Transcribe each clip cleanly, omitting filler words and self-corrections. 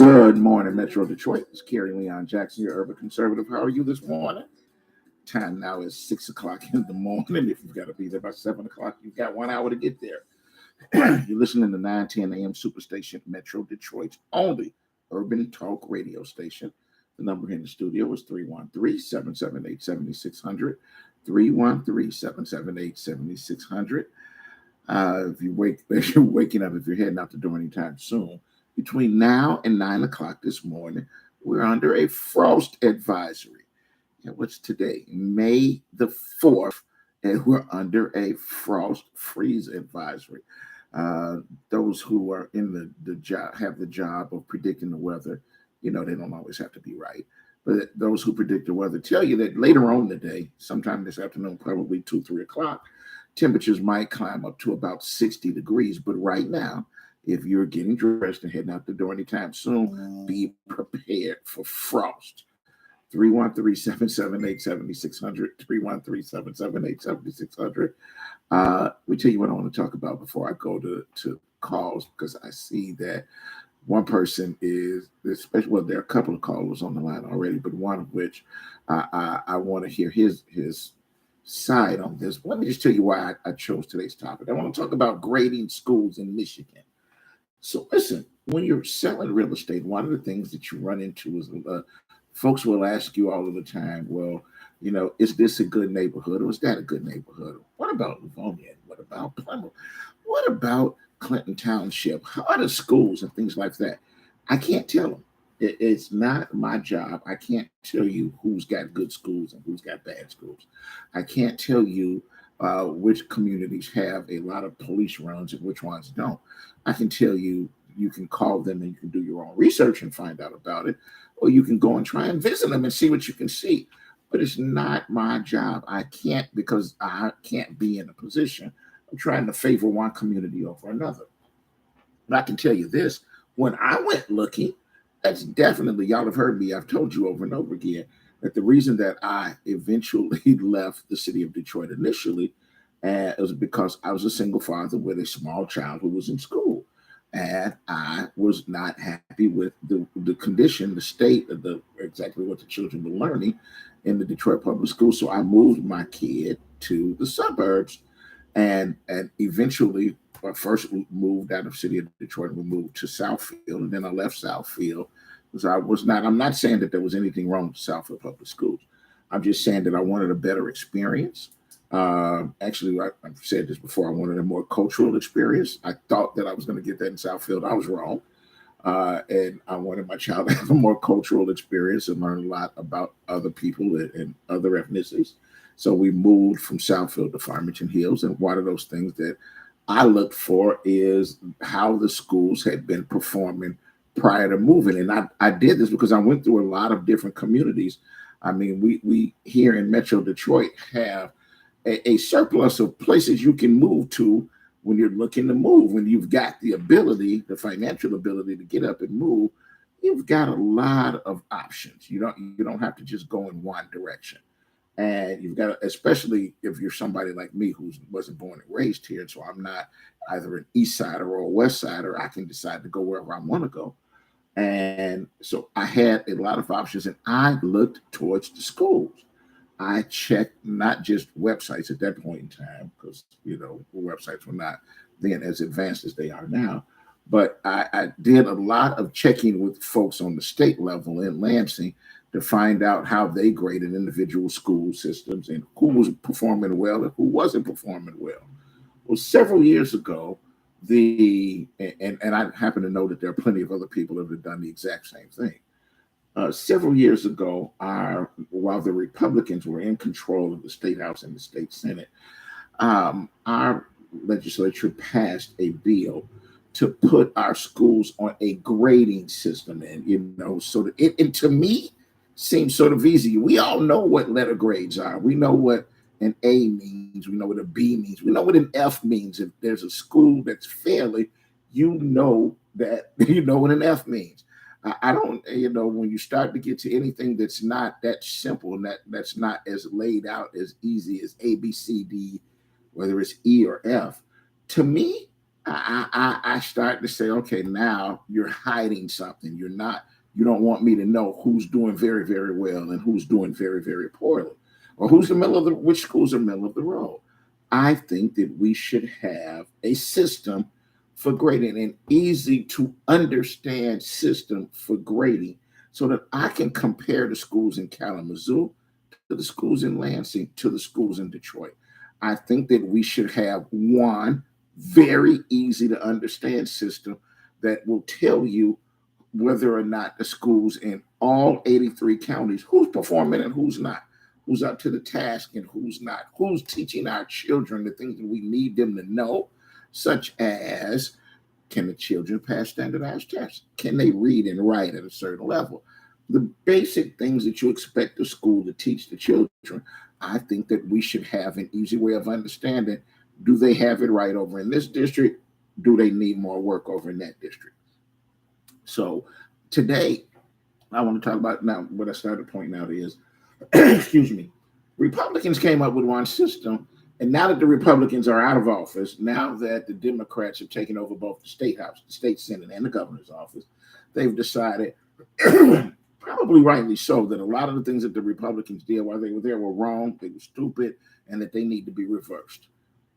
Good morning, Metro Detroit. It's Kerry Leon Jackson, your urban conservative. How are you this morning? Time now is 6 o'clock in the morning. If you've got to be there by 7 o'clock, you've got 1 hour to get there. You're listening to 910 AM Superstation, Metro Detroit's only urban talk radio station. The number in the studio is 313-778-7600. 313-778-7600. If you're waking up, if you're heading out the door anytime soon, between now and 9 o'clock this morning, we're under a frost advisory. And what's today? May the 4th, and we're under a frost freeze advisory. Those who are in the job have the job of predicting the weather. They don't always have to be right. But those who predict the weather tell you that later on in the day, sometime this afternoon, probably 2-3 o'clock, temperatures might climb up to about 60 degrees. But right now, if you're getting dressed and heading out the door anytime soon, be prepared for frost. 313-778-7600, 313-778-7600. Let me tell you what I want to talk about before I go to calls, because I see that one person is, especially, well, there are a couple of callers on the line already, but one of which I want to hear his side on this. Let me just tell you why I chose today's topic. I want to talk about grading schools in Michigan. So listen, when you're selling real estate, one of the things that you run into is folks will ask you all of the time, well, is this a good neighborhood or is that a good neighborhood? What about Livonia? What about Plymouth? What about Clinton Township? How are the schools and things like that? I can't tell them. It's not my job. I can't tell you who's got good schools and who's got bad schools. I can't tell you which communities have a lot of police runs and which ones don't. I can tell you, you can call them and you can do your own research and find out about it, or you can go and try and visit them and see what you can see. But it's not my job. I can't, because I can't be in a position of trying to favor one community over another. But I can tell you this, when I went looking, that's definitely, y'all have heard me, I've told you over and over again, that the reason that I eventually left the city of Detroit initially was because I was a single father with a small child who was in school. And I was not happy with the condition, the state of exactly what the children were learning in the Detroit public schools. So I moved my kid to the suburbs, and eventually, first we moved out of the city of Detroit, and we moved to Southfield, and then I left Southfield because I'm not saying that there was anything wrong with Southfield public schools. I'm just saying that I wanted a better experience. Actually, I've said this before, I wanted a more cultural experience. I thought that I was going to get that in Southfield. I was wrong. And I wanted my child to have a more cultural experience and learn a lot about other people and other ethnicities. So we moved from Southfield to Farmington Hills. And one of those things that I looked for is how the schools had been performing prior to moving. And I did this because I went through a lot of different communities. I mean, we here in Metro Detroit have a surplus of places you can move to when you're looking to move. When you've got the ability, the financial ability to get up and move, you've got a lot of options. You don't have to just go in one direction. And you've got to, especially if you're somebody like me who wasn't born and raised here, so I'm not either an East Sider or a West Sider. I can decide to go wherever I want to go. And so I had a lot of options, and I looked towards the schools. I checked not just websites at that point in time, because websites were not then as advanced as they are now, but I did a lot of checking with folks on the state level in Lansing to find out how they graded individual school systems and who was performing well and who wasn't performing well. Well, several years ago, and I happen to know that there are plenty of other people that have done the exact same thing. Several years ago, while the Republicans were in control of the State House and the State Senate, our legislature passed a bill to put our schools on a grading system. And, so that it to me seems sort of easy. We all know what letter grades are. We know what an A means. We know what a B means. We know what an F means. If there's a school that's failing, you know what an F means. I don't, when you start to get to anything that's not that simple and that's not as laid out as easy as A, B, C, D, whether it's E or F, to me, I start to say, okay, now you're hiding something. You don't want me to know who's doing very, very well and who's doing very, very poorly, or who's the middle of which schools are middle of the road. I think that we should have a system for grading, an easy to understand system for grading, so that I can compare the schools in Kalamazoo to the schools in Lansing to the schools in Detroit. I think that we should have one very easy to understand system that will tell you whether or not the schools in all 83 counties, who's performing and who's not, who's up to the task and who's not, who's teaching our children the things that we need them to know, such as, can the children pass standardized tests? Can they read and write at a certain level? The basic things that you expect the school to teach the children. I think that we should have an easy way of understanding, do they have it right over in this district? Do they need more work over in that district? So today, I want to talk about, now what I started pointing out is, excuse me, Republicans came up with one system, and now that the Republicans are out of office, now that the Democrats have taken over both the state house, the state senate, and the governor's office, they've decided, probably rightly so, that a lot of the things that the Republicans did while they were there were wrong, they were stupid, and that they need to be reversed.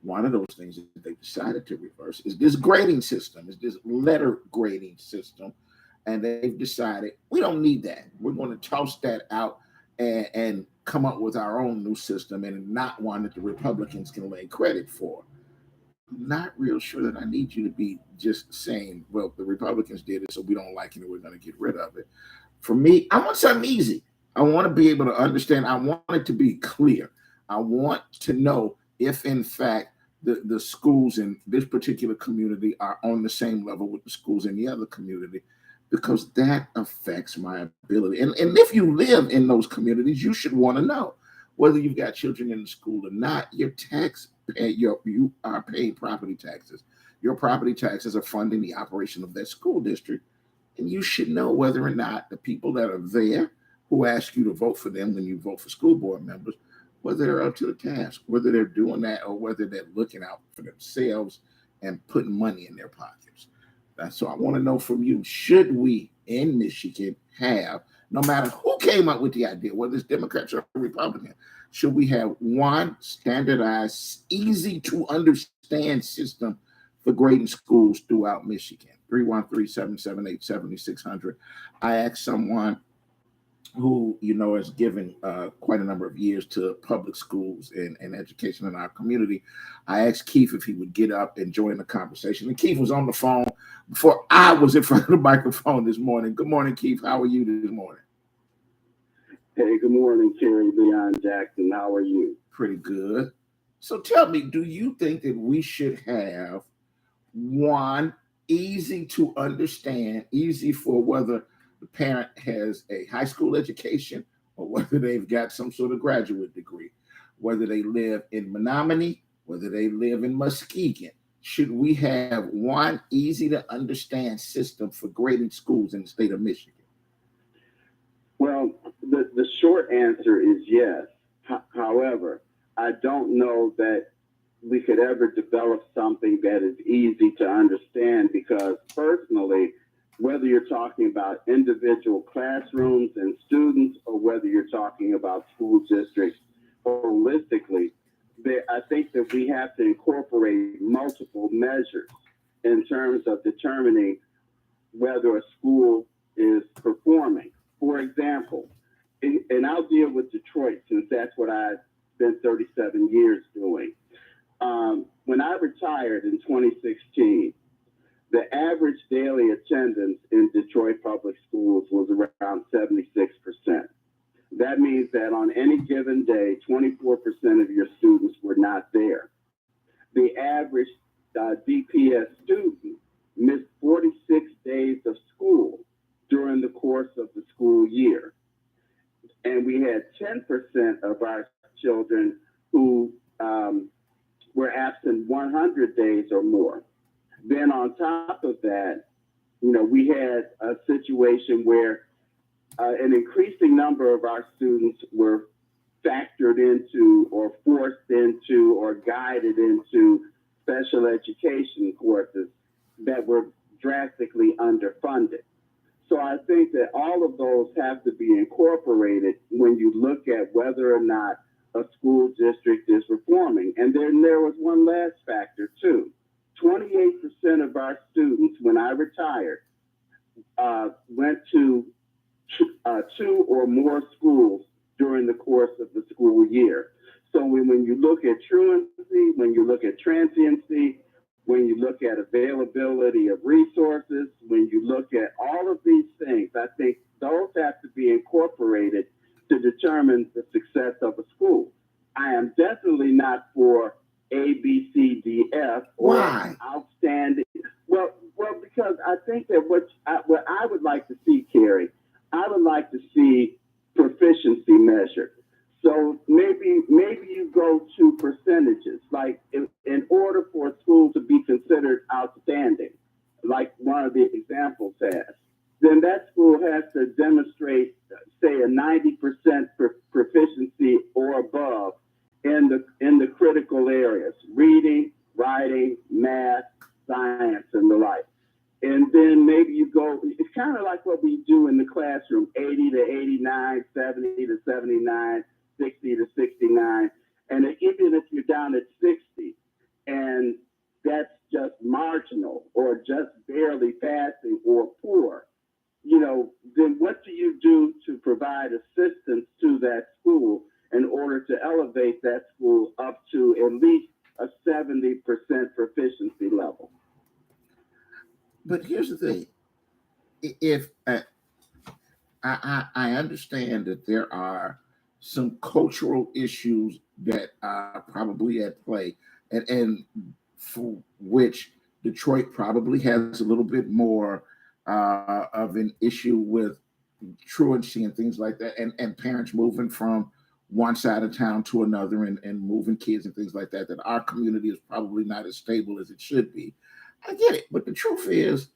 One of those things that they decided to reverse is this grading system, is this letter grading system. And they've decided we don't need that. We're going to toss that out and come up with our own new system, and not one that the Republicans can lay credit for. I'm not real sure that I need you to be just saying, well, the Republicans did it, so we don't like it and we're going to get rid of it. For me, I want something easy. I want to be able to understand. I want it to be clear. I want to know if, in fact, the schools in this particular community are on the same level with the schools in the other community, because that affects my ability. And if you live in those communities, you should want to know whether you've got children in the school or not. You are paying property taxes. Your property taxes are funding the operation of that school district. And you should know whether or not the people that are there, who ask you to vote for them when you vote for school board members, whether they're up to the task, whether they're doing that, or whether they're looking out for themselves and putting money in their pockets. So I want to know from you, should we in Michigan have, no matter who came up with the idea, whether it's Democrats or Republican, should we have one standardized, easy to understand system for grading schools throughout Michigan? 313-778-7600. I asked someone who has given quite a number of years to public schools and education in our community. I asked Keith if he would get up and join the conversation. And Keith was on the phone before I was in front of the microphone this morning. Good morning, Keith. How are you this morning? Hey, good morning, Terry, Leon, Jackson. How are you? Pretty good. So tell me, do you think that we should have one easy to understand, easy for whether the parent has a high school education or whether they've got some sort of graduate degree, whether they live in Menominee, whether they live in Muskegon? Should we have one easy to understand system for grading schools in the state of Michigan? Well, the short answer is yes. However, I don't know that we could ever develop something that is easy to understand, because personally, whether you're talking about individual classrooms and students, or whether you're talking about school districts holistically, I think that we have to incorporate multiple measures in terms of determining whether a school is performing. For example, and I'll deal with Detroit since that's what I've spent 37 years doing. When I retired in 2016, the average daily attendance in Detroit public schools was around 76%. That means that on any given day, 24% of your students were not there. The average DPS student missed 46 days of school during the course of the school year. And we had 10% of our children who were absent 100 days or more. Then on top of that, we had a situation where an increasing number of our students were factored into or forced into or guided into special education courses that were drastically underfunded. So I think that all of those have to be incorporated when you look at whether or not a school district is reforming. And then there was one last factor too. 28% of our students, when I retired, went to two or more schools during the course of the school year. So when you look at truancy, when you look at transiency, when you look at availability of resources, when you look at all of these things, I think those have to be incorporated to determine the success of a school. I am definitely not for A, B, C, D, F, or Why? outstanding. Well, because I think that what I would like to see, Kerry, I would like to see proficiency measured. So maybe you go to percentages, like in order for a school to be considered outstanding, like one of the examples has, then that school has to demonstrate, say, a 90% proficiency or above in the critical areas: reading, writing, math, science, and the like. And then maybe you go, it's kind of like what we do in the classroom: 80 to 89, 70 to 79, 60 to 69. And even if you're down at 60 and that's just marginal or just barely passing or poor, then what do you do to provide assistance to that school in order to elevate that school up to at least a 70% proficiency level? But here's the thing: if I understand that there are some cultural issues that are probably at play, and for which Detroit probably has a little bit more of an issue with truancy and things like that, and parents moving from one side of town to another, and moving kids and things like that, that our community is probably not as stable as it should be. I get it, but the truth is,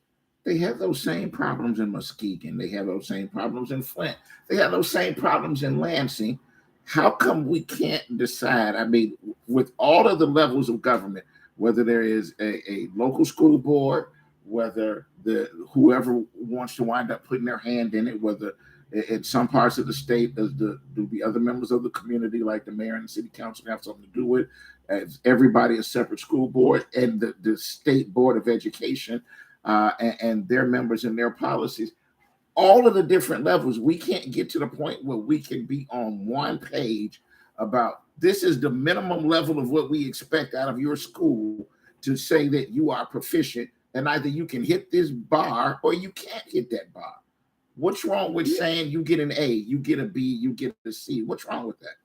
they have those same problems in Muskegon. They have those same problems in Flint. They have those same problems in Lansing. How come we can't decide? I mean, with all of the levels of government, whether there is a local school board, whether whoever wants to wind up putting their hand in it, whether in some parts of the state do the other members of the community, like the mayor and the city council, have something to do with, as everybody a separate school board, and the state board of education and their members and their policies, all of the different levels, we can't get to the point where we can be on one page about this is the minimum level of what we expect out of your school to say that you are proficient, and either you can hit this bar or you can't hit that bar. What's wrong with saying you get an A, you get a B, you get a C? What's wrong with that?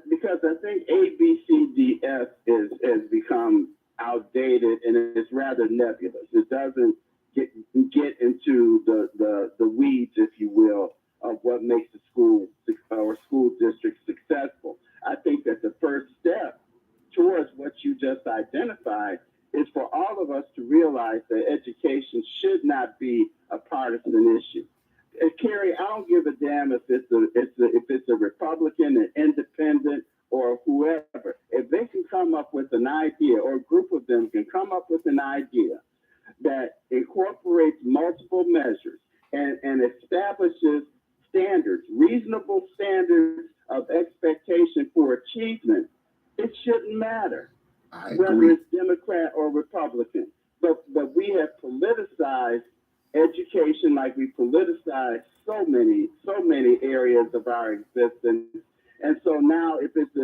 Because I think A, B, C, D, F has become outdated and it's rather nebulous. It doesn't get into the weeds, if you will, of what makes a school or school district successful. I think that the first step towards what you just identified is for all of us to realize that education should not be a partisan issue. Kerry, I don't give a damn if it's a Republican, an independent, or whoever. If they can come up with an idea, or a group of them can come up with an idea that incorporates multiple measures and establishes standards, reasonable standards of expectation for achievement, it shouldn't matter whether it's Democrat or Republican. But we have politicized education like we politicize so many areas of our existence. And so now if it's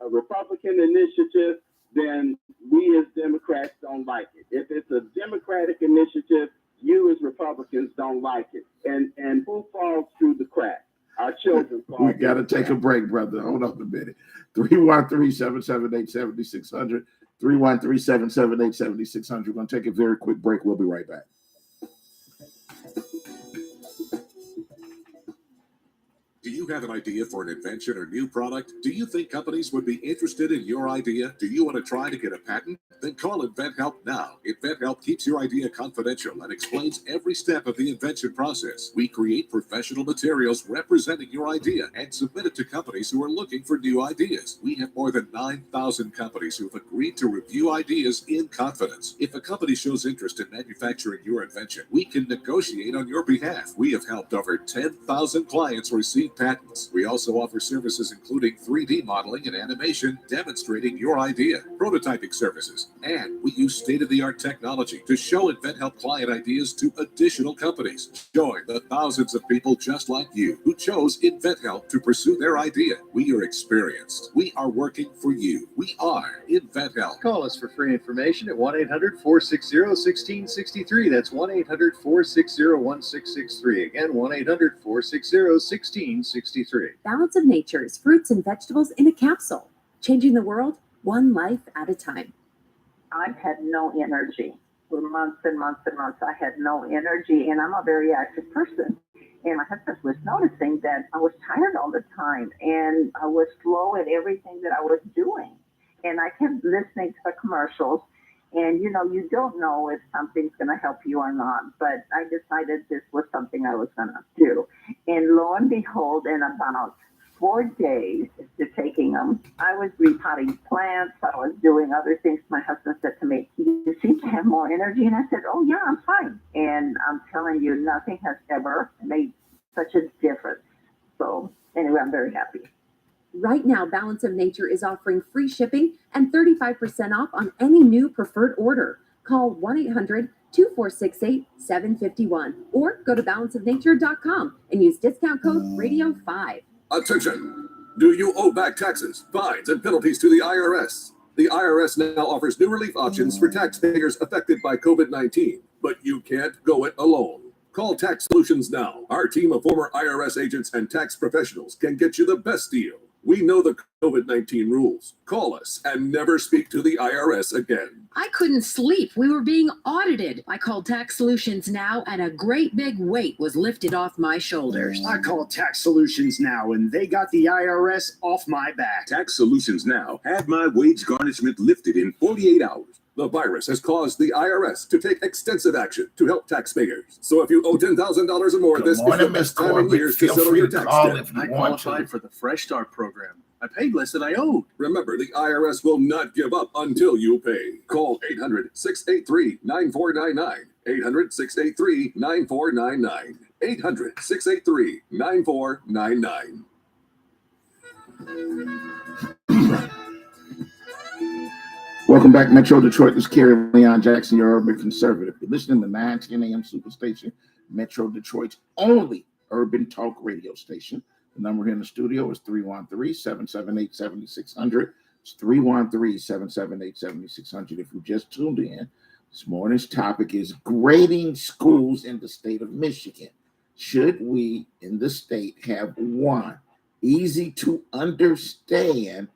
a Republican initiative, then we as Democrats don't like it. If it's a Democratic initiative, you as Republicans don't like it. And who falls through the cracks? Our children fall. We got to take a break, brother. Hold up a minute. 313-778-7600. 313-778-7600. We're going to take a very quick break. We'll be right back. Do you have an idea for an invention or new product? Do you think companies would be interested in your idea? Do you want to try to get a patent? Then call InventHelp now. InventHelp keeps your idea confidential and explains every step of the invention process. We create professional materials representing your idea and submit it to companies who are looking for new ideas. We have more than 9,000 companies who have agreed to review ideas in confidence. If a company shows interest in manufacturing your invention, we can negotiate on your behalf. We have helped over 10,000 clients receive patents. We also offer services including 3D modeling and animation demonstrating your idea, prototyping services, and we use state-of-the-art technology to show InventHelp client ideas to additional companies. Join the thousands of people just like you who chose InventHelp to pursue their idea. We are experienced. We are working for you. We are InventHelp. Call us for free information at 1-800-460-1663. That's 1-800-460-1663. Again, 1-800-460-1663. Balance of Nature's fruits and vegetables in a capsule, changing the world one life at a time. I've had no energy for months and months and months. I had no energy, and I'm a very active person. And my husband was noticing that I was tired all the time, and I was slow at everything that I was doing. And I kept listening to the commercials, and you don't know if something's going to help you or not. But I decided this was something I was going to do. And lo and behold, in about 4 days to taking them, I was repotting plants. I was doing other things. My husband said to me, "You seem to have more energy." And I said, "Oh yeah, I'm fine." And I'm telling you, nothing has ever made such a difference. So anyway, I'm very happy. Right now, Balance of Nature is offering free shipping and 35% off on any new preferred order. Call 1-800-2468-751 or go to balanceofnature.com and use discount code Radio5. Attention! Do you owe back taxes, fines, and penalties to the IRS? The IRS now offers new relief options for taxpayers affected by COVID-19, but you can't go it alone. Call Tax Solutions now. Our team of former IRS agents and tax professionals can get you the best deal. We know the COVID-19 rules. Call us and never speak to the IRS again. I couldn't sleep. We were being audited. I called Tax Solutions Now, and a great big weight was lifted off my shoulders. I called Tax Solutions Now, and they got the IRS off my back. Tax Solutions Now had my wage garnishment lifted in 48 hours. The virus has caused the IRS to take extensive action to help taxpayers. So if you owe $10,000 or more, this is the best time of year to settle your tax debt. I qualified for the Fresh Start program. I paid less than I owed. Remember, the IRS will not give up until you pay. Call 800-683-9499. 800-683-9499. 800-683-9499. Welcome back, Metro Detroit. This is Kerry Leon Jackson, your urban conservative. You're listening to 910 AM Superstation, Metro Detroit's only urban talk radio station. The number here in the studio is 313-778-7600. It's 313-778-7600. If you just tuned in, this morning's topic is grading schools in the state of Michigan. Should we in the state have one easy to understand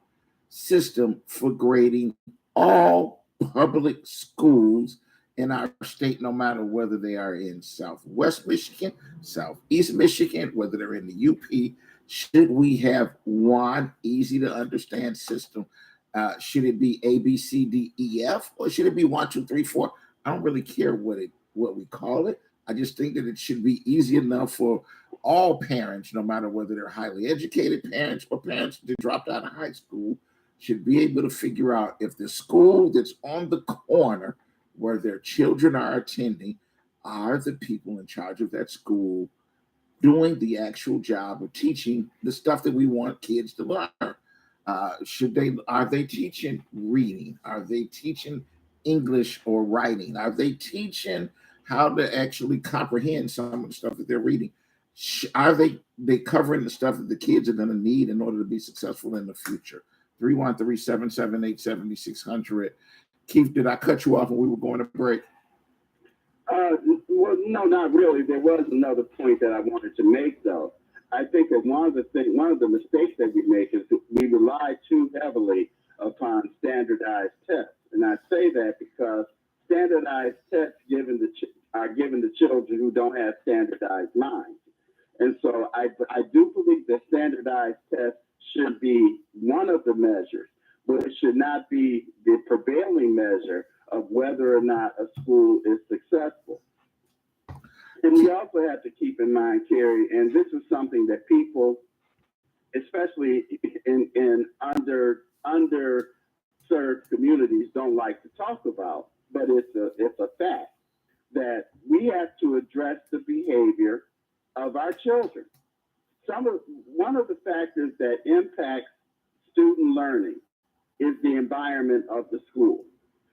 system for grading all public schools in our state, no matter whether they are in Southwest Michigan, Southeast Michigan, whether they're in the UP? Should we have one easy to understand system? Should it be A, B, C, D, E, F, or should it be 1, 2, 3, 4? I don't really care what we call it. I just think that it should be easy enough for all parents, no matter whether they're highly educated parents or parents that dropped out of high school, should be able to figure out if the school that's on the corner where their children are attending are the people in charge of that school doing the actual job of teaching the stuff that we want kids to learn. Are they teaching reading? Are they teaching English or writing? Are they teaching how to actually comprehend some of the stuff that they're reading? Are they covering the stuff that the kids are going to need in order to be successful in the future? 313-778-7600. Keith, did I cut you off when we were going to break? Well, no, not really. There was another point that I wanted to make, though. I think that one of the mistakes that we make is that we rely too heavily upon standardized tests, and I say that because standardized tests are given to children who don't have standardized minds. And so I do believe that but it should not be the prevailing measure of whether or not a school is successful. And we also have to keep in mind, Carrie, and this is something that people, especially in underserved communities, don't like to talk about, but it's a fact that we have to address the behavior of our children. One of the factors that impacts student learning is the environment of the school.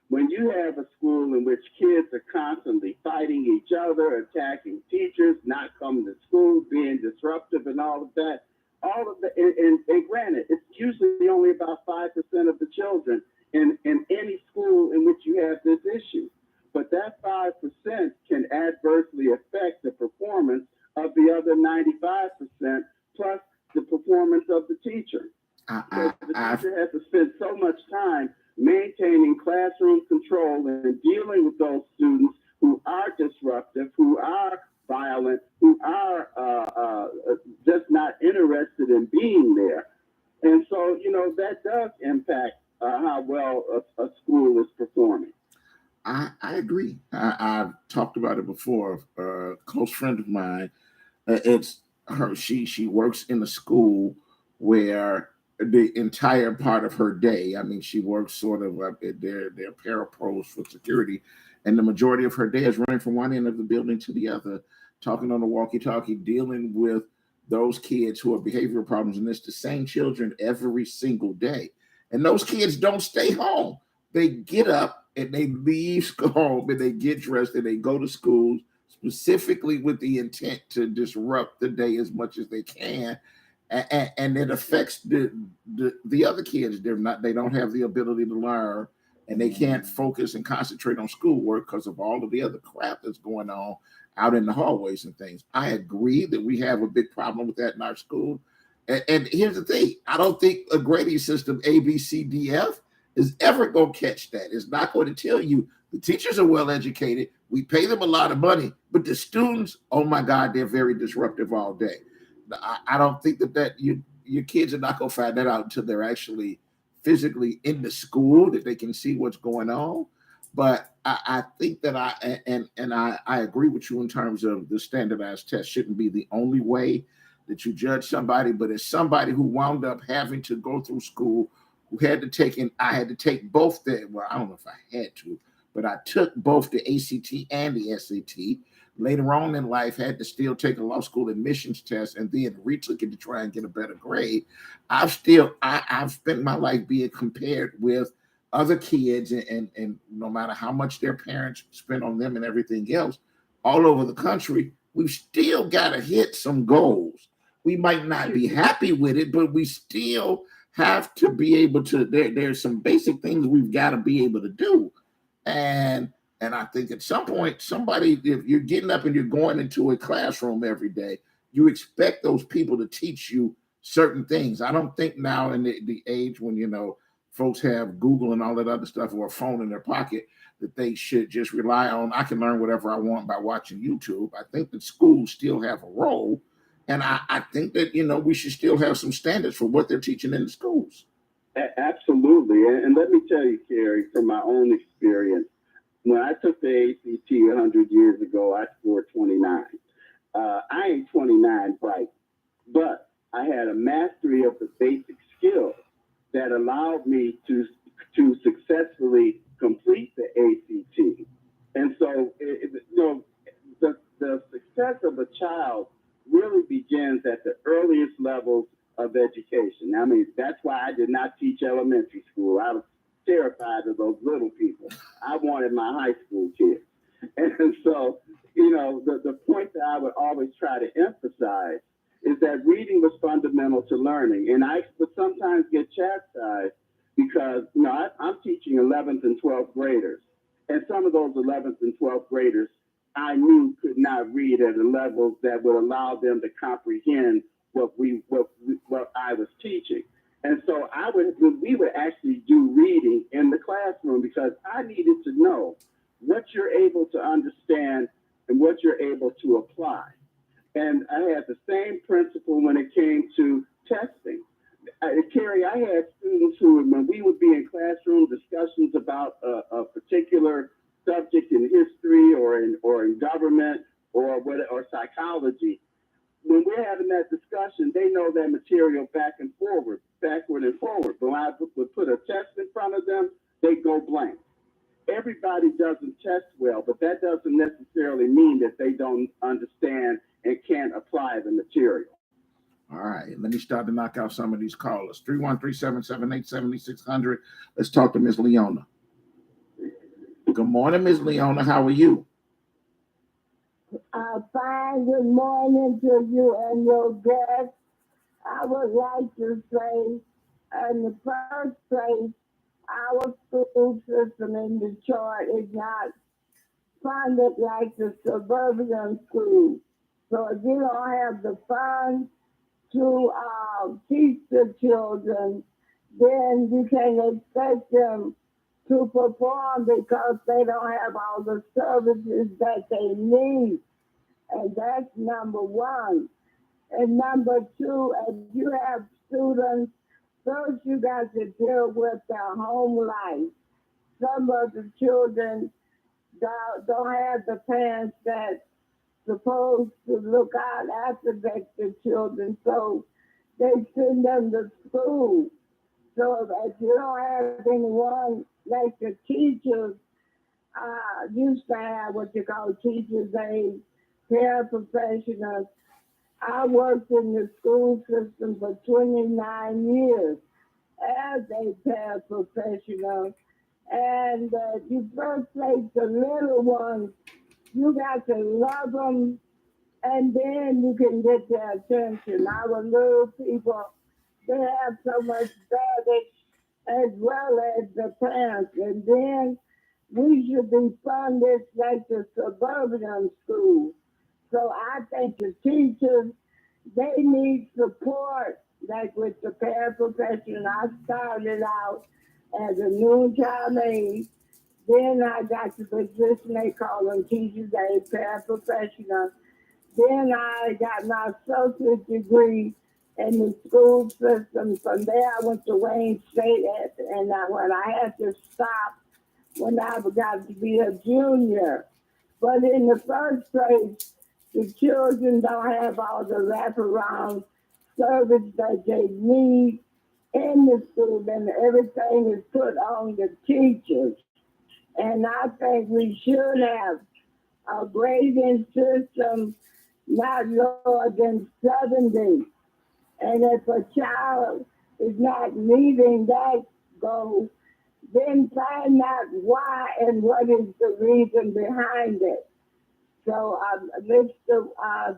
When you have a school in which kids are constantly fighting each other, attacking teachers, not coming to school, being disruptive and all of that, and granted, it's usually only about 5% of the children in any school in which you have this issue. But that 5% can adversely affect the performance of the other 95%, plus the performance of the teacher. Because the teacher has to spend so much time maintaining classroom control and dealing with those students who are disruptive, who are violent, who are just not interested in being there. And so, that does impact how well a school is performing. I agree. I've talked about it before. A close friend of mine, it's her. She works in a school where the entire part of her day, I mean, she works sort of they're parapros for security, and the majority of her day is running from one end of the building to the other, talking on the walkie-talkie, dealing with those kids who have behavioral problems, and it's the same children every single day. And those kids don't stay home. They get up and they leave home and they get dressed and they go to school specifically with the intent to disrupt the day as much as they can. And it affects the other kids. They don't have the ability to learn, and they can't focus and concentrate on schoolwork because of all of the other crap that's going on out in the hallways and things. I agree that we have a big problem with that in our school. And here's the thing: I don't think a grading system A, B, C, D, F is ever going to catch that. It's not going to tell you the teachers are well educated. We pay them a lot of money, but the students, oh my God, they're very disruptive all day. I don't think that your kids are not going to find that out until they're actually physically in the school, that they can see what's going on. But I think that I agree with you in terms of the standardized test shouldn't be the only way that you judge somebody. But as somebody who wound up having to go through school, who had to take I had to take both I don't know if I had to, but I took both the ACT and the SAT. Later on in life, had to still take a law school admissions test and then retook it to try and get a better grade. I've spent my life being compared with other kids, and no matter how much their parents spent on them and everything else, all over the country, we've still got to hit some goals. We might not be happy with it, but we still have to be able to. There's some basic things we've got to be able to do, and I think at some point, if you're getting up and you're going into a classroom every day, you expect those people to teach you certain things. I don't think now in the age when, folks have Google and all that other stuff, or a phone in their pocket, that they should just rely on, I can learn whatever I want by watching YouTube. I think that schools still have a role. And I think that, we should still have some standards for what they're teaching in the schools. Absolutely. And let me tell you, Carrie, from my own experience, when I took the ACT 100 years ago, I scored 29. I ain't 29 bright, but I had a mastery of the basic skills that allowed me to successfully complete the ACT. And so, the success of a child really begins at the earliest levels of education. I mean, that's why I did not teach elementary school. I was terrified of those little people. I wanted my high school kids. And so, the point that I would always try to emphasize is that reading was fundamental to learning. And I would sometimes get chastised because, I'm teaching 11th and 12th graders. And some of those 11th and 12th graders I knew could not read at a level that would allow them to comprehend what I was teaching. And so we would actually do reading in the classroom because I needed to know what you're able to understand and what you're able to apply. And I had the same principle when it came to testing. Carrie, I had students who, when we would be in classroom discussions about a particular subject in history or in government or psychology, when we're having that discussion, they know that material backward and forward. When I would put a test in front of them, they go blank. Everybody doesn't test well, but that doesn't necessarily mean that they don't understand and can't apply the material. All right, let me start to knock out some of these callers. 313-778-7600. Let's talk to Ms. Leona. Good morning, Ms. Leona. How are you? Fine. Good morning to you and your guests. I would like to say, in the first place, our school system in Detroit is not funded like the suburban schools. So if you don't have the funds to teach the children, then you can't expect them to perform because they don't have all the services that they need. And that's number one. And number two, if you have students, first you got to deal with their home life. Some of the children don't have the parents that's supposed to look out after the children, so they send them to school. So if you don't have anyone like the teachers, used to have what you call teachers aides, paraprofessionals. I worked in the school system for 29 years as a paraprofessional. And you first place the little ones, you got to love them, and then you can get their attention. Our little people, they have so much baggage as well as the parents. And then we should be funded like the suburban schools. So I think the teachers, they need support, like with the paraprofessional. I started out as a noontime aide. Then I got the position they call them teachers aide, paraprofessional. Then I got my associate degree in the school system. From there, I went to Wayne State, and when I had to stop when I got to be a junior. But in the first place, the children don't have all the wraparound service that they need in the school, and everything is put on the teachers. And I think we should have a grading system not lower than 70. And if a child is not meeting that goal, then find out why and what is the reason behind it. So Mr. I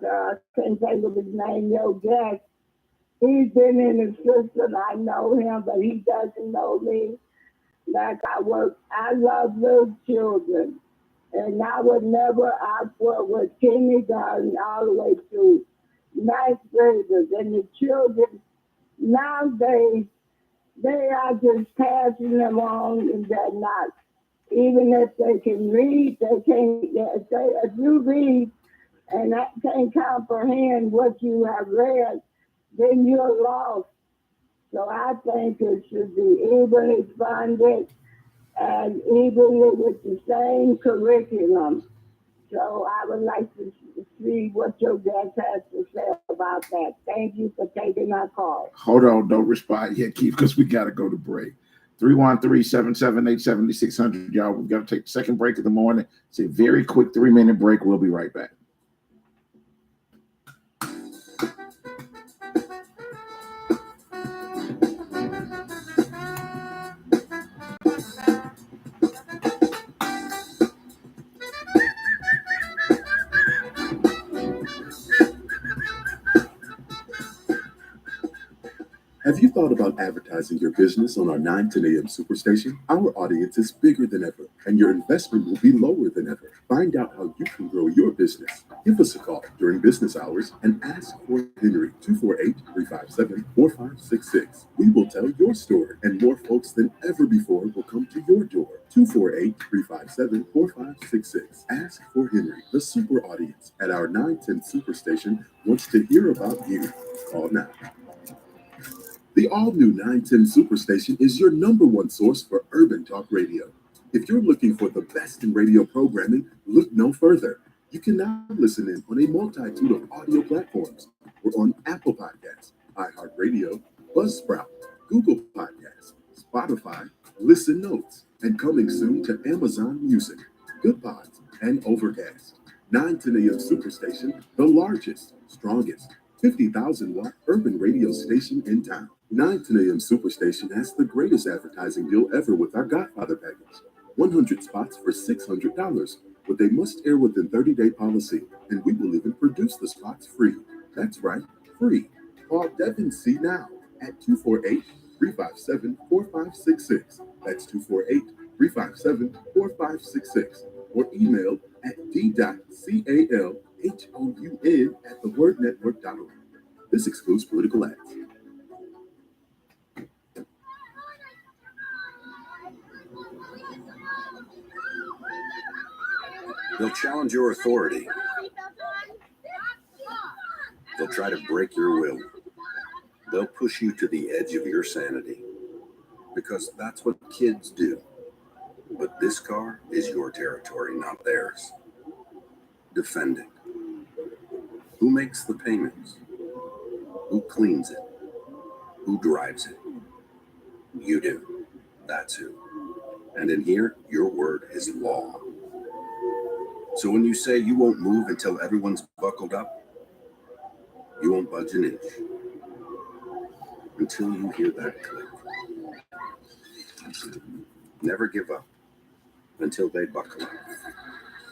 can't think of his name, your guest, he's been in the system. I know him, but he doesn't know me. Like I love little children. And I would never work with kindergarten all the way to ninth graders. And the children nowadays, they are just passing them on, and they're not. Even if they can read, they can't. If you read and I can't comprehend what you have read, then you're lost. So I think it should be evenly funded and evenly with the same curriculum. So I would like to see what your guest has to say about that. Thank you for taking my call. Hold on, don't respond yet, Keith, because we got to go to break. 313-778-7600. Y'all, we've got to take the second break of the morning. It's a very quick 3-minute break. We'll be right back. Have you thought about advertising your business on our 9 10 a.m. Superstation? Our audience is bigger than ever, and your investment will be lower than ever. Find out how you can grow your business. Give us a call during business hours and ask for Henry, 248-357-4566. We will tell your story, and more folks than ever before will come to your door. 248-357-4566. Ask for Henry. The super audience at our 910 Superstation wants to hear about you. Call now. The all-new 910 Superstation is your #1 source for urban talk radio. If you're looking for the best in radio programming, look no further. You can now listen in on a multitude of audio platforms. We're on Apple Podcasts, iHeartRadio, Buzzsprout, Google Podcasts, Spotify, Listen Notes, and coming soon to Amazon Music, Goodpods, and Overcast. 910 AM Superstation, the largest, strongest, 50,000-watt urban radio station in town. 910 AM Superstation has the greatest advertising deal ever with our Godfather package. 100 spots for $600 with a must-air within 30-day policy, and we will even produce the spots free. That's right, free. Call Devin C. now at 248-357-4566. That's 248-357-4566. Or email at d.calhoun@thewordnetwork.org. This excludes political ads. They'll challenge your authority. They'll try to break your will. They'll push you to the edge of your sanity. Because that's what kids do. But this car is your territory, not theirs. Defend it. Who makes the payments? Who cleans it? Who drives it? You do. That's who. And in here, your word is law. So when you say you won't move until everyone's buckled up, you won't budge an inch until you hear that click. Never give up until they buckle up.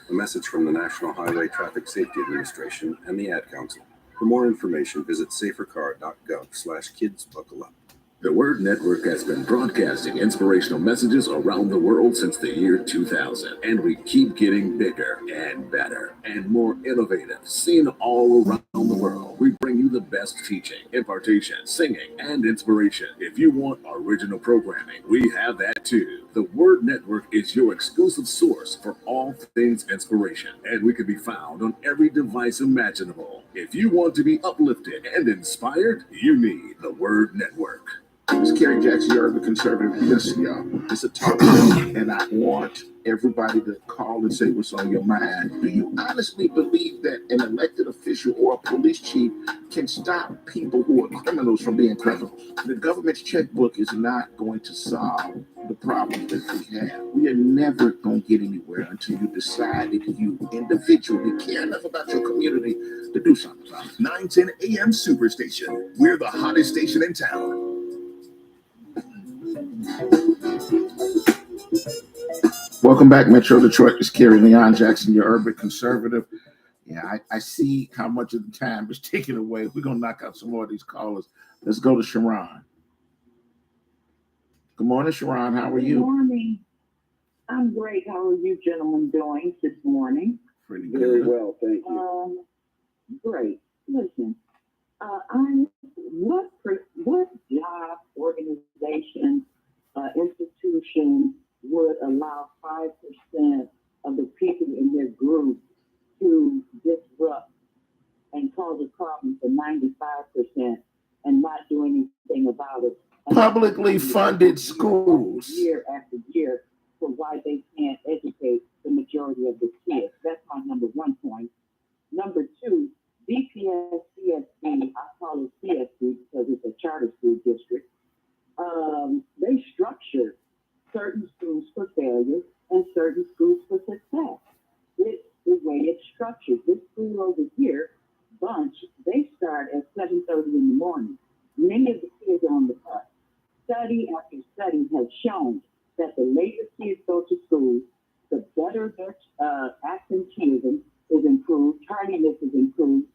A message from the National Highway Traffic Safety Administration and the Ad Council. For more information, visit safercar.gov/kidsbuckleup. The Word Network has been broadcasting inspirational messages around the world since the year 2000, and we keep getting bigger and better and more innovative. Seen all around the world, we bring you the best teaching, impartation, singing, and inspiration. If you want original programming, we have that too. The Word Network is your exclusive source for all things inspiration, and we can be found on every device imaginable. If you want to be uplifted and inspired, you need the Word Network. It's Kerry Jackson, you're the conservative. Listen, y'all, it's a talk show, and I want everybody to call and say what's on your mind. Do you honestly believe that an elected official or a police chief can stop people who are criminals from being criminals? The government's checkbook is not going to solve the problems that we have. We are never going to get anywhere until you decide that you individually care enough about your community to do something about it. 910 AM Superstation. We're the hottest station in town. Welcome back, Metro Detroit. It's Kerry Leon Jackson, your urban conservative. Yeah, I see how much of the time is taken away. We're going to knock out some more of these callers. Let's go to Sharon. Good morning, Sharon. How are you? Good morning. I'm great. How are you gentlemen doing this morning? Pretty good. Very well, thank you. Great. Listen, what job, organization, institution would allow 5% of the people in their group to disrupt and cause a problem for 95% and not do anything about it? Publicly funded schools. Year after year for why they can't educate the majority of the kids. That's my number one point. Number two, DPS CSD, I call it CSD because it's a charter school district. They structure certain schools for failure and certain schools for success. It's the way it's structured. This school over here, Bunch, they start at 7:30 in the morning. Many of the kids are on the bus. Study after study has shown that the later kids go to school, the better their absenteeism is improved, tardiness is improved,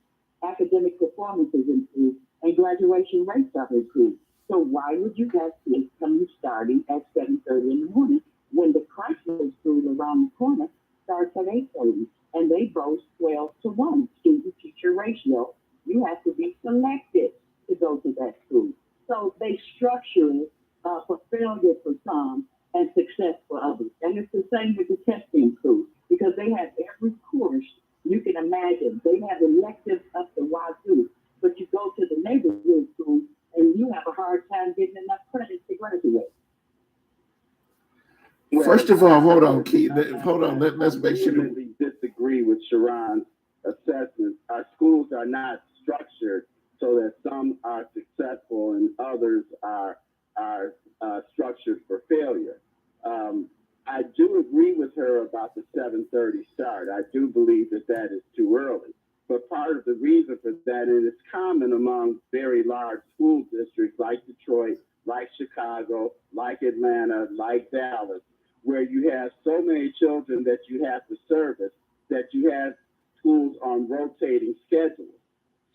academic performance is improved, and graduation rates are improved. So why would you have kids coming starting at 7:30 in the morning when the Chrysler school around the corner starts at 8:30 and they boast 12-to-1 student-teacher ratio? You have to be selected to go to that school. So they structure it for failure for some and success for others. And it's the same with the testing school because they have every course you can imagine. They have electives up to wazoo, but you go to the neighborhood school and and you have a hard time getting enough credit to graduate. First of all, hold on, Keith. Hold on. Let's make sure. I vehemently disagree with Sharon's assessment. Our schools are not structured so that some are successful and others are structured for failure. I do agree with her about the 7:30 start. I do believe that that is too early. But part of the reason for that, and it's common among very large school districts like Detroit, like Chicago, like Atlanta, like Dallas, where you have so many children that you have to service, that you have schools on rotating schedules.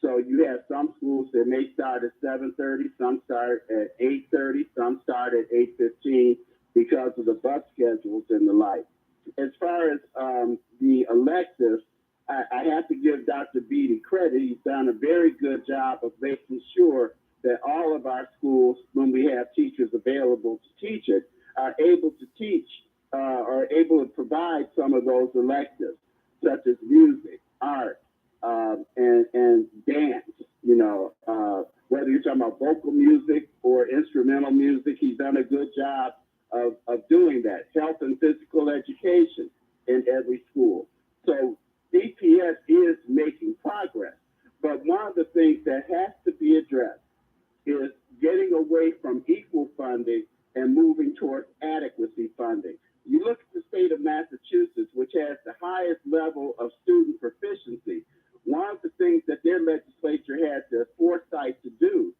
So you have some schools that may start at 7:30, some start at 8:30, some start at 8:15 because of the bus schedules and the like. As far as the electives, I have to give Dr. Beatty credit. He's done a very good job of making sure that all of our schools, when we have teachers available to teach it, are able to teach, are able to provide some of those electives, such as music, art, and dance. You know, whether you're talking about vocal music or instrumental music, he's done a good job of doing that. Health and physical education in every school. So DPS is making progress. But one of the things that has to be addressed is getting away from equal funding and moving towards adequacy funding. You look at the state of Massachusetts, which has the highest level of student proficiency. One of the things that their legislature had the foresight to do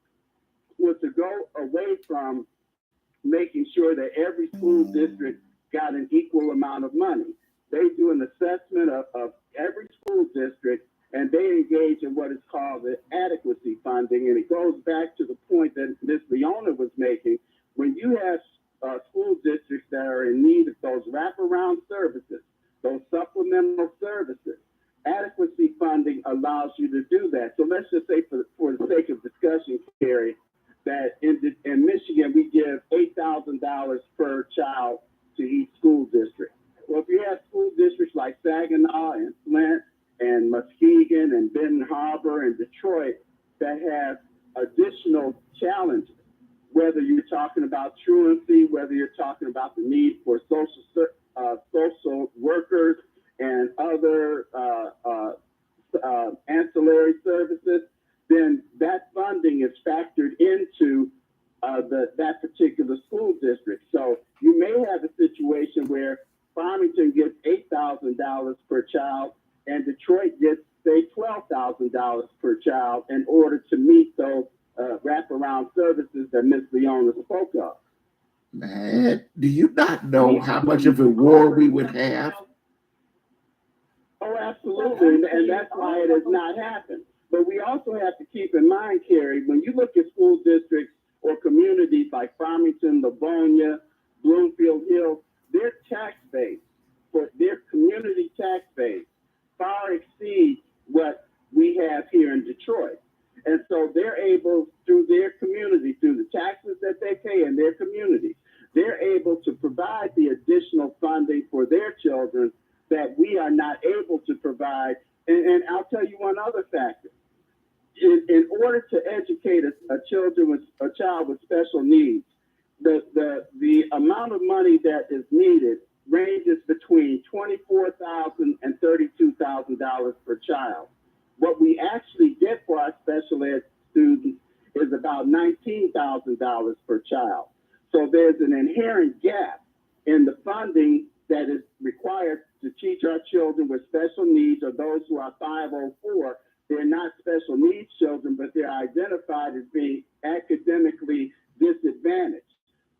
was to go away from making sure that every school district got an equal amount of money. They do an assessment of every school district, and they engage in what is called the adequacy funding. And it goes back to the point that Ms. Leona was making. When you have school districts that are in need of those wraparound services, those supplemental services, adequacy funding allows you to do that. So let's just say, for the sake of discussion, Carrie, that in Michigan, we give $8,000 per child to each school district. Well, if you have school districts like Saginaw and Flint and Muskegon and Benton Harbor and Detroit that have additional challenges, whether you're talking about truancy, whether you're talking about the need for social workers and other ancillary services, then that funding is factored into that particular school district. So you may have a situation where Farmington gets $8,000 per child and Detroit gets, say, $12,000 per child in order to meet those wraparound services that Ms. Leona spoke of. Man, do you not know how much of a war we would have? Oh, absolutely, and that's why it has not happened. But we also have to keep in mind, Carrie, when you look at school districts or communities like Farmington, Livonia, Bloomfield Hills, their tax base, for their community tax base, far exceeds what we have here in Detroit. And so they're able, through their community, through the taxes that they pay in their community, they're able to provide the additional funding for their children that we are not able to provide. And I'll tell you one other factor. In order to educate a child with special needs, the amount of money that is needed ranges between $24,000 and $32,000 per child. What we actually get for our special ed students is about $19,000 per child. So there's an inherent gap in the funding that is required to teach our children with special needs, or those who are 504. They're not special needs children, but they're identified as being academically disadvantaged.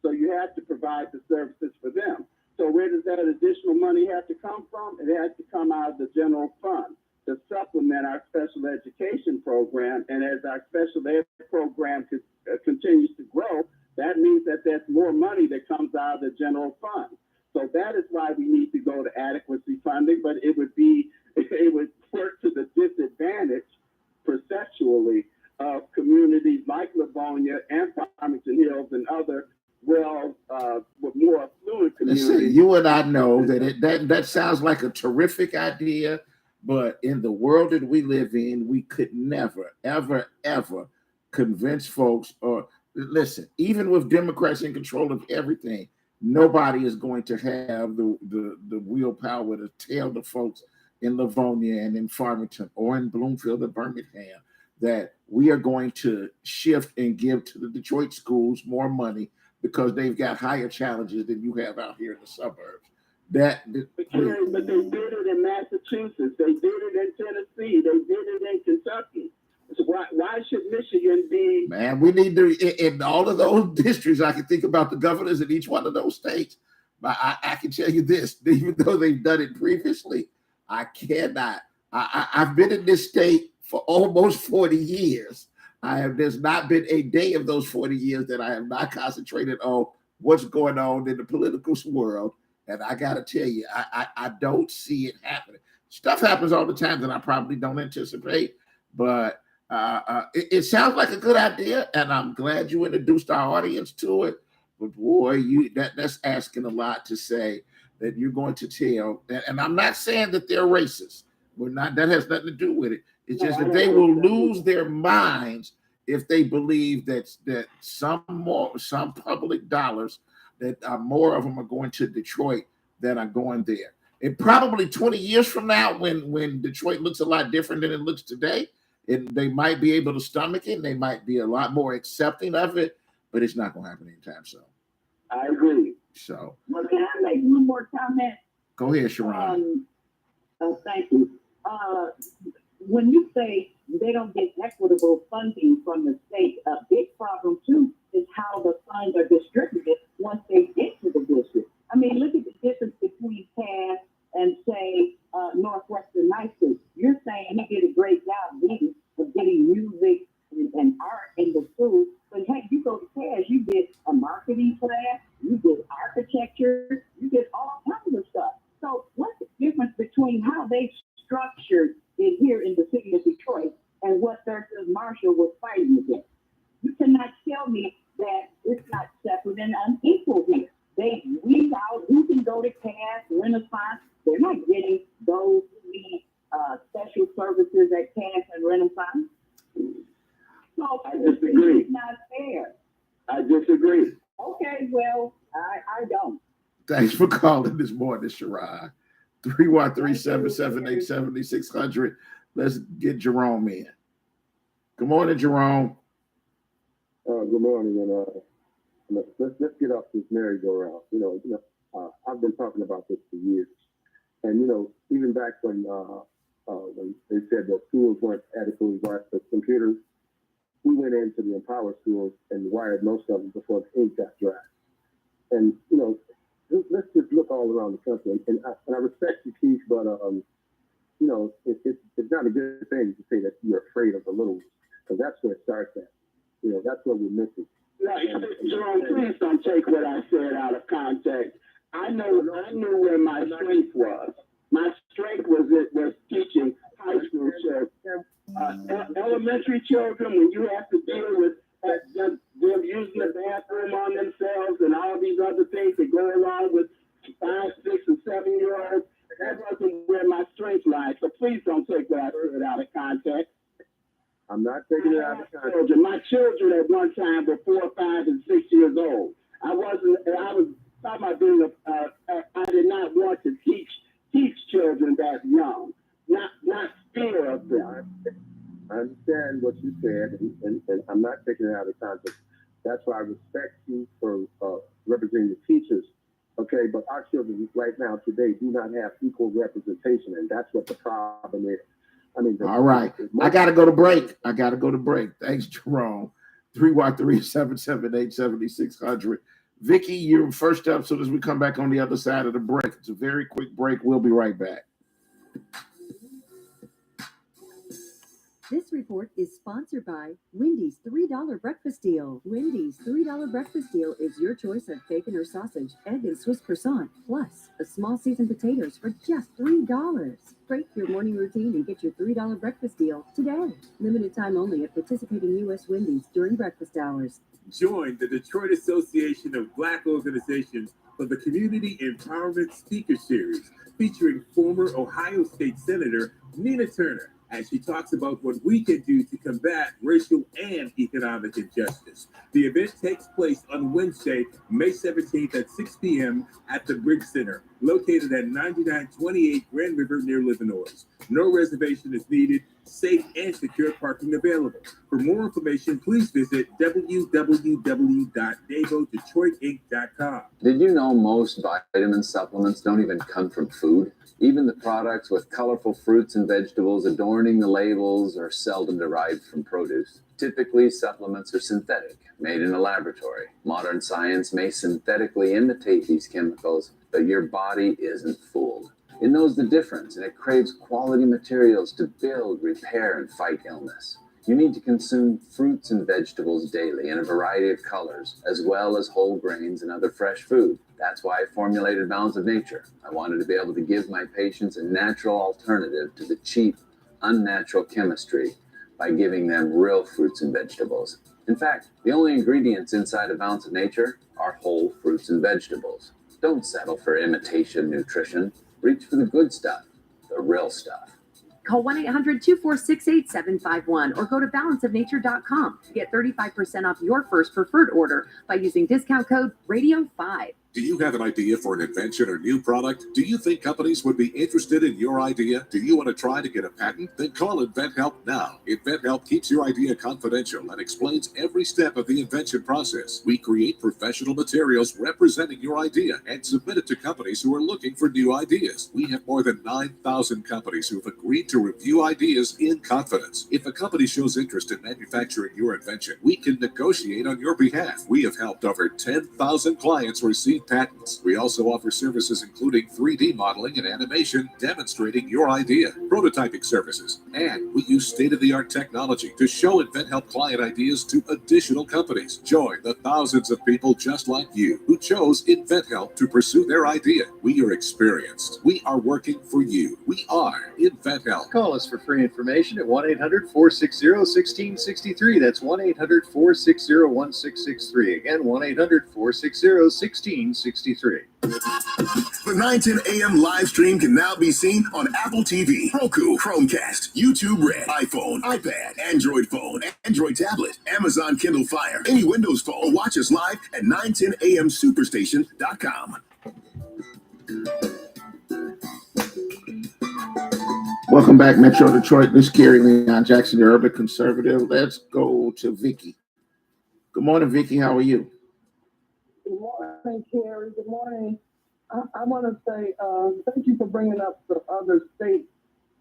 So you have to provide the services for them. So where does that additional money have to come from? It has to come out of the general fund to supplement our special education program. And as our special ed program continues to grow, that means that there's more money that comes out of the general fund. So that is why we need to go to adequacy funding, but it would work to the disadvantage perceptually of communities like Livonia and Farmington Hills and other with more affluent communities. Listen, you and I know that that sounds like a terrific idea, but in the world that we live in, we could never, ever, ever convince folks, or listen, even with Democrats in control of everything, nobody is going to have the willpower to tell the folks in Livonia and in Farmington or in Bloomfield or Birmingham that we are going to shift and give to the Detroit schools more money because they've got higher challenges than you have out here in the suburbs. But they did it in Massachusetts. They did it in Tennessee. They did it in Kentucky. So why should Michigan be? Man, we need to, in all of those districts, I can think about the governors in each one of those states. But I can tell you this, even though they've done it previously, I cannot. I've been in this state for almost 40 years. There's not been a day of those 40 years that I have not concentrated on what's going on in the political world. And I got to tell you, I don't see it happening. Stuff happens all the time that I probably don't anticipate, but it sounds like a good idea, and I'm glad you introduced our audience to it. But boy, that's asking a lot to say that you're going to tell. And I'm not saying that they're racist. We're not. That has nothing to do with it. It's just that they will lose their minds if they believe that some public dollars, that more of them are going to Detroit than are going there. And probably 20 years from now, when Detroit looks a lot different than it looks today, they might be able to stomach it. And they might be a lot more accepting of it, but it's not going to happen anytime soon. I agree. So, Well, can I make one more comment? Go ahead, Sharon. Thank you. When you say they don't get equitable funding from the state, a big problem too is how the funds are distributed once they get to the district. I mean, look at the difference between Cass and say Northwestern High School. You're saying he did a great job of getting music and art in the school, but hey, you go to Cass, you get a marketing class, you get architecture, you get all kinds of stuff. So what's the difference between how they structured it here in the city of Detroit and what Thurston Marshall was fighting against? You cannot tell me that it's not separate and unequal here. They weed out who can go to Cass, Renaissance. They're not getting those who need special services at Cass and Renaissance. So I disagree. It's not fair. I disagree. Okay, well, I don't. Thanks for calling this morning, Sharon. 313-778-7600. Let's get Jerome in. Good morning, Jerome. Good morning, and let's get off this merry-go-round. I've been talking about this for years, and even back when they said that schools weren't adequately wired for computers, we went into the Empower schools and wired most of them before the ink got dry. And let's just look all around the country. And I respect you, Keith, but it's not a good thing to say that you're afraid of the little ones, because that's where it starts at. That's what we're missing. Jerome, please don't take what I said out of context. I knew where my strength was. My strength was teaching high school children. Elementary children, when you have to deal with them using the bathroom on themselves and all these other things that go along with 5, 6, and 7-year-olds, that wasn't where my strength lies. So please don't take what I said out of context. I'm not taking it out of context. My children at one time were 4, 5, and 6 years old. I was talking about being I did not want to teach children that young, not fear of them. I understand what you said, and I'm not taking it out of context. That's why I respect you for representing the teachers. Okay, but our children right now today do not have equal representation, and that's what the problem is. I mean, all right. I got to go to break. Thanks, Jerome. 313-778-7600. Vicky, you're first up. So as we come back on the other side of the break, it's a very quick break. We'll be right back. This report is sponsored by Wendy's $3 breakfast deal. Wendy's $3 breakfast deal is your choice of bacon or sausage, egg and Swiss croissant, plus a small seasoned potatoes for just $3. Break your morning routine and get your $3 breakfast deal today. Limited time only at participating U.S. Wendy's during breakfast hours. Join the Detroit Association of Black Organizations for the Community Empowerment Speaker Series, featuring former Ohio State Senator Nina Turner as she talks about what we can do to combat racial and economic injustice. The event takes place on Wednesday, May 17th at 6 p.m. at the Bridge Center, located at 9928 Grand River near Livernois. No reservation is needed, safe and secure parking available. For more information, please visit www.davodetroitinc.com. Did you know most vitamin supplements don't even come from food? Even the products with colorful fruits and vegetables adorning the labels are seldom derived from produce. Typically, supplements are synthetic, made in a laboratory. Modern science may synthetically imitate these chemicals, but your body isn't fooled. It knows the difference, and it craves quality materials to build, repair, and fight illness. You need to consume fruits and vegetables daily in a variety of colors, as well as whole grains and other fresh food. That's why I formulated Balance of Nature. I wanted to be able to give my patients a natural alternative to the cheap, unnatural chemistry by giving them real fruits and vegetables. In fact, the only ingredients inside a Balance of Nature are whole fruits and vegetables. Don't settle for imitation nutrition. Reach for the good stuff, the real stuff. Call 1-800-246-8751 or go to balanceofnature.com. Get 35% off your first preferred order by using discount code RADIO5. Do you have an idea for an invention or new product? Do you think companies would be interested in your idea? Do you want to try to get a patent? Then call InventHelp now. InventHelp keeps your idea confidential and explains every step of the invention process. We create professional materials representing your idea and submit it to companies who are looking for new ideas. We have more than 9,000 companies who have agreed to review ideas in confidence. If a company shows interest in manufacturing your invention, we can negotiate on your behalf. We have helped over 10,000 clients receive patents. We also offer services including 3D modeling and animation demonstrating your idea, prototyping services, and we use state-of-the-art technology to show InventHelp client ideas to additional companies. Join the thousands of people just like you who chose InventHelp to pursue their idea. We are experienced. We are working for you. We are InventHelp. Call us for free information at 1-800-460-1663. That's 1-800-460-1663. Again, 1-800-460-1663. The 910 AM live stream can now be seen on Apple TV, Roku, Chromecast, YouTube Red, iPhone, iPad, Android phone, Android tablet, Amazon Kindle Fire, any Windows phone. Watch us live at 910amsuperstation.com. Welcome back, Metro Detroit. This is Kerry Leon Jackson, the Urban Conservative. Let's go to Vicky. Good morning, Vicky. How are you? Good morning, Kerry. Good morning. I want to say thank you for bringing up the other states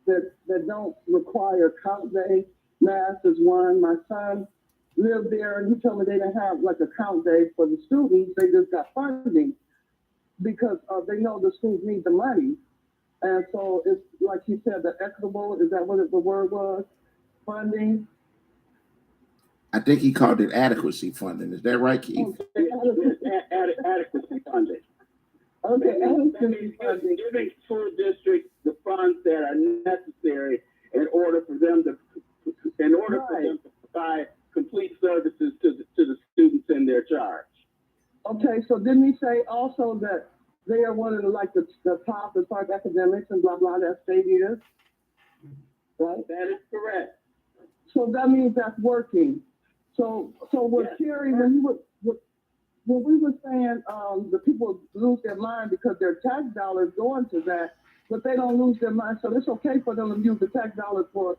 that don't require count day. Mass is one. My son lived there, and he told me they didn't have like a count day for the students. They just got funding because they know the schools need the money. And so it's like you said, the equitable, is that what the word was? Funding? I think he called it adequacy funding. Is that right, Keith? Adequacy funding. Okay, adequacy funding. Giving school districts the funds that are necessary in order for them to provide complete services to the students in their charge. Okay, so didn't he say also that they are one of the top as far as academics and blah blah that state is? Right? That is correct. So that means that's working. So with Kerry, when we were saying the people lose their mind because their tax dollars go into that, but they don't lose their mind. So it's okay for them to use the tax dollars for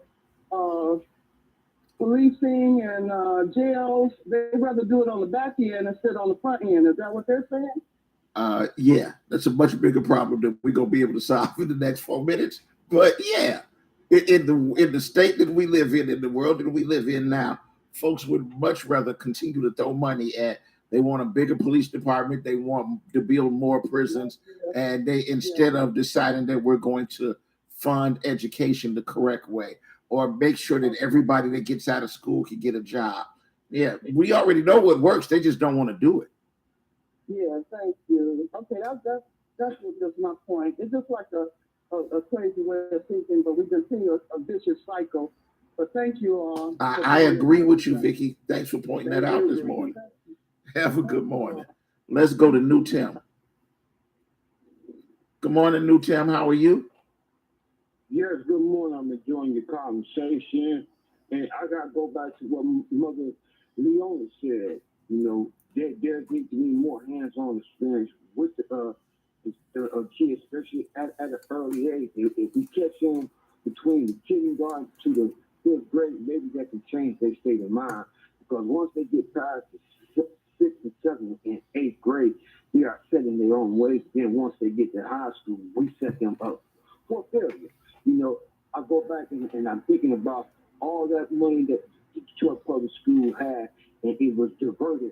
policing and jails. They'd rather do it on the back end instead on the front end. Is that what they're saying? Yeah, that's a much bigger problem that we're gonna be able to solve in the next 4 minutes. But yeah, in the state that we live in the world that we live in now, folks would much rather continue to throw money at. They want a bigger police department. They want to build more prisons, and they instead of deciding that we're going to fund education the correct way or make sure that everybody that gets out of school can get a job. Yeah, we already know what works. They just don't want to do it. Yeah, thank you. Okay, that's what just my point. It's just like a crazy way of thinking, but we continue a vicious cycle. But thank you all. I agree with you, Vicky. Thanks for pointing that out this morning. Have a good morning. Let's go to New Tim. Good morning, New Tim. How are you? Yes, good morning. I'm enjoying your conversation. And I got to go back to what Mother Leona said. You know, there needs to be more hands-on experience with the kids, especially at an early age. If we catch them between the kindergarten to the fifth grade, maybe that can change their state of mind. Because once they get past the sixth and seventh and eighth grade, they are set in their own ways. Then once they get to high school, we set them up for failure. You know, I go back and I'm thinking about all that money that Detroit Public School had, and it was diverted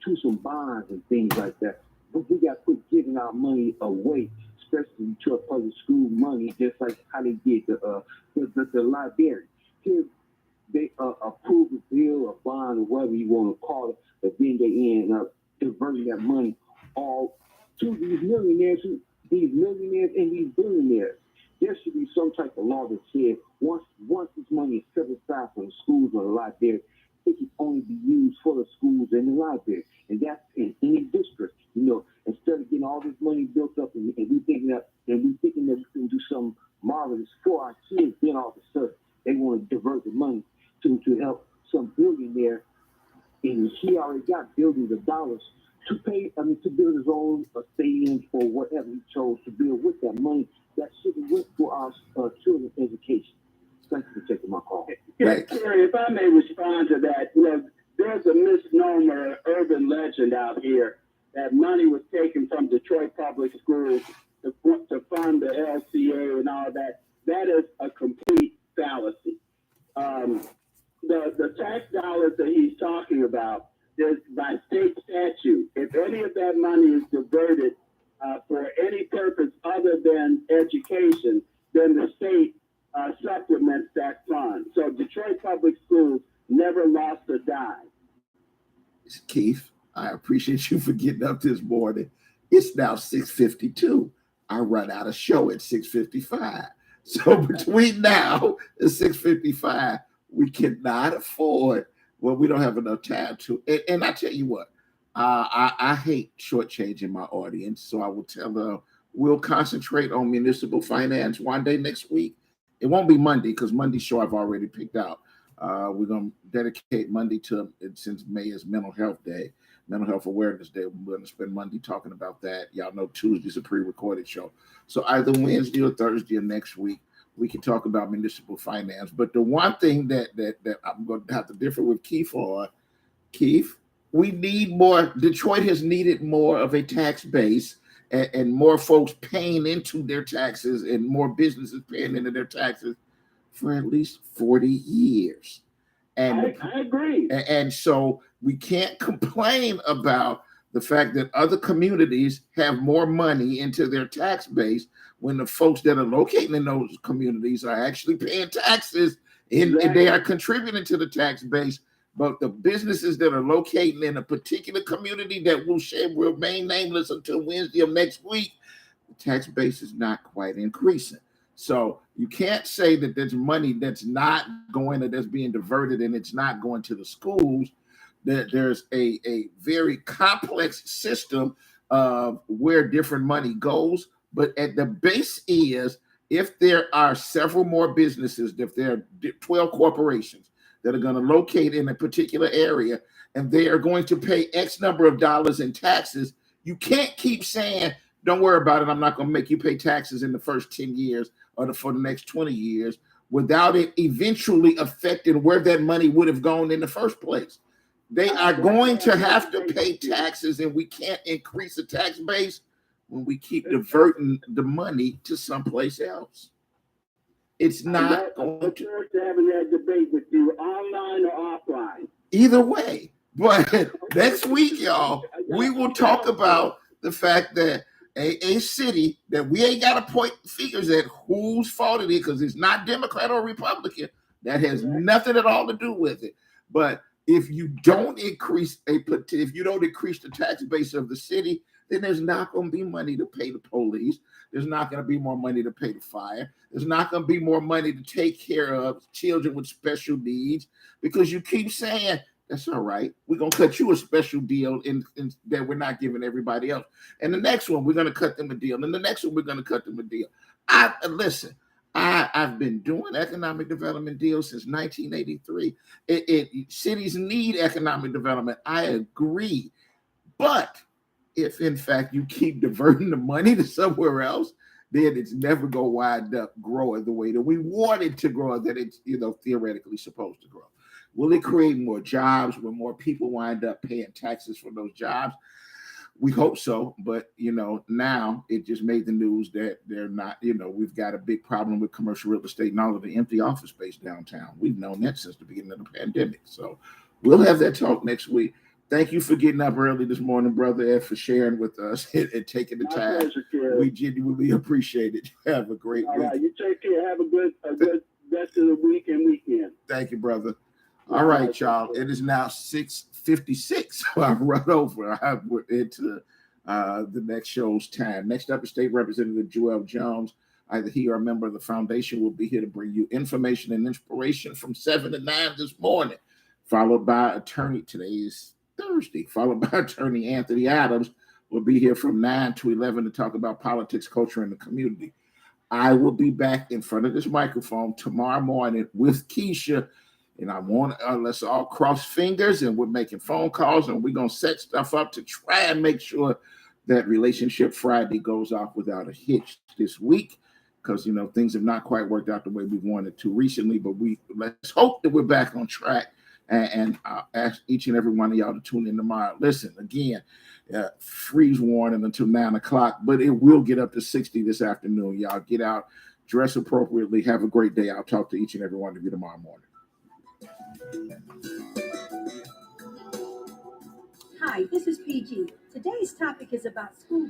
to some bonds and things like that. But we got to quit giving our money away, especially Detroit Public School money, just like how they did the library. Here, they approved a bill, a bond, or whatever you want to call it, but then they end up diverting that money all to these millionaires and these billionaires. There should be some type of law that says once this money is set aside for the schools or the library, it can only be used for the schools and the library. And that's in any district. You know, instead of getting all this money built up and we thinking that we can do something marvelous for our kids, then all of a sudden they want to divert the money to help some billionaire, and he already got billions of dollars to build his own stadium or whatever he chose to build with that money that should have went for our children's education. Thank you for taking my call. Yeah, Terry, if I may respond to that, you know, there's a misnomer, urban legend out here that money was taken from Detroit Public Schools to fund the LCA and all that. That is a complete fallacy. The tax dollars that he's talking about is by state statute. If any of that money is diverted for any purpose other than education, then the state supplements that fund. So Detroit Public Schools never lost a dime. Keith, I appreciate you for getting up this morning. It's now 6:52. I run out of show at 6:55. So between now and 6:55, we cannot afford, well, we don't have enough time to. And I tell you what, I hate shortchanging my audience. So I will tell them we'll concentrate on municipal finance one day next week. It won't be Monday because Monday's show I've already picked out. We're going to dedicate Monday to, since May is Mental Health Day, Mental Health Awareness Day. We're going to spend Monday talking about that. Y'all know Tuesday's a pre-recorded show. So either Wednesday or Thursday of next week, we can talk about municipal finance. But the one thing that I'm going to have to differ with Keith on, Keith, we need more. Detroit has needed more of a tax base and more folks paying into their taxes and more businesses paying into their taxes for at least 40 years. And I agree. And so we can't complain about the fact that other communities have more money into their tax base when the folks that are located in those communities are actually paying taxes and they are contributing to the tax base. But the businesses that are located in a particular community that will remain nameless until Wednesday of next week, the tax base is not quite increasing. So you can't say that there's money that's not going, or that's being diverted and it's not going to the schools. That there's a very complex system of where different money goes. But at the base is, if there are several more businesses, if there are 12 corporations that are going to locate in a particular area and they are going to pay X number of dollars in taxes, you can't keep saying, don't worry about it, I'm not going to make you pay taxes in the first 10 years or for the next 20 years without it eventually affecting where that money would have gone in the first place. They are going to have to pay taxes, and we can't increase the tax base when we keep diverting the money to someplace else. It's not going to. Having that debate with you, online or offline. Either way. But next week, y'all, we will talk about the fact that a city that we ain't got to point figures at whose fault it is, because it's not Democrat or Republican. That has nothing at all to do with it. But if you don't increase the tax base of the city, then there's not going to be money to pay the police. There's not going to be more money to pay the fire. There's not going to be more money to take care of children with special needs, because you keep saying, that's all right, we're going to cut you a special deal in that we're not giving everybody else. And the next one, we're going to cut them a deal. And the next one, we're going to cut them a deal. Listen, I've been doing economic development deals since 1983. Cities need economic development. I agree. But if in fact you keep diverting the money to somewhere else, then it's never going to wind up growing the way that we want it to grow, that it's theoretically supposed to grow. Will it create more jobs? Will more people wind up paying taxes for those jobs? We hope so, but now it just made the news that they're not. We've got a big problem with commercial real estate and all of the empty office space downtown. We've known that since the beginning of the pandemic. So we'll have that talk next week. Thank you for getting up early this morning, Brother Ed, for sharing with us and taking the time. Pleasure, we genuinely appreciate it. Have a great week. All right, you take care. Have a good rest of the week and weekend. Thank you, brother. All right, y'all. It is now 6:56. So I've run over. I'm into the next show's time. Next up is State Representative Joel Jones. Either he or a member of the foundation will be here to bring you information and inspiration from 7 to 9 this morning, followed by attorney. Today is Thursday, followed by attorney Anthony Adams will be here from 9 to 11 to talk about politics, culture, and the community. I will be back in front of this microphone tomorrow morning with Keisha. And I want let's all cross fingers, and we're making phone calls, and we're going to set stuff up to try and make sure that Relationship Friday goes off without a hitch this week, because, things have not quite worked out the way we wanted to recently, but let's hope that we're back on track, and I'll ask each and every one of y'all to tune in tomorrow. Listen, again, freeze warning until 9 o'clock, but it will get up to 60 this afternoon. Y'all get out, dress appropriately, have a great day. I'll talk to each and every one of you tomorrow morning. Hi, this is PG. Today's topic is about school.